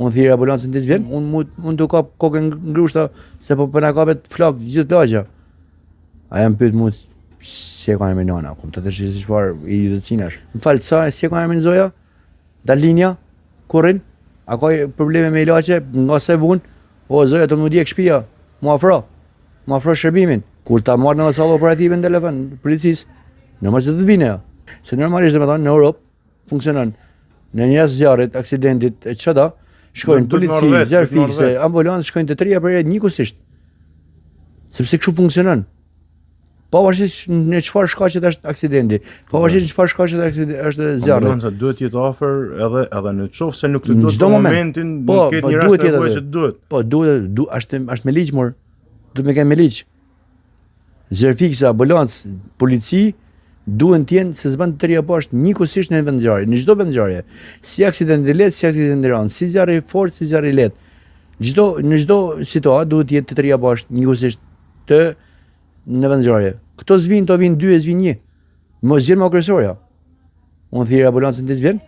Unë thirrja ambulancën të vjen, unë do kap kokën ngrushta se po na kapet flak gjithë lagja. A jam pyet mua si e ka emrin nana, kuptoj të çfarë i udhëcinash. Më fal, si e ka emrin zoja? Dalinja, kurrin? A ka probleme me ilaçe nga se vun? O zoja të më djeg shtëpia, mu afro shërbimin. Kur ta marr në sallë operative në telefon policisë, normalisht do të vinë ajo. Se normalisht domethënë në Europë funksionon. Në një zjarrit, aksidentit, çada, shkojnë polici, zjarr fikse, ambulancë, shkojnë të treja për jetë njëkohësisht. Sepse kështu funksionon. Pavarësisht në çfarë shkaqet është aksidenti, pavarësisht në çfarë shkaqet është zjarri. Ambulanca duhet jetë afër edhe në qoftë se nuk të duhet në momentin, mund të ketë një rast nevojë që duhet. Po duhet, është me ligj mor. Duhet me kenë me ligj. Zjarr fikse, ambulancë, polici duhen të jenë se s'bën të treja poshtë njëkohësisht në vendngjarje, në çdo vendngjarje. Si aksidenti i lehtë, si aksidenti i rëndë, si zjarri i fortë, si zjarri i lehtë. Në çdo situatë duhet të jetë të treja poshtë njëkohësisht të në vendngjarje. Këto s'vinë, to vinë 2, s'vinë 1. Mos vjen më agresorja. Unë thirrja ambulancën të vjen.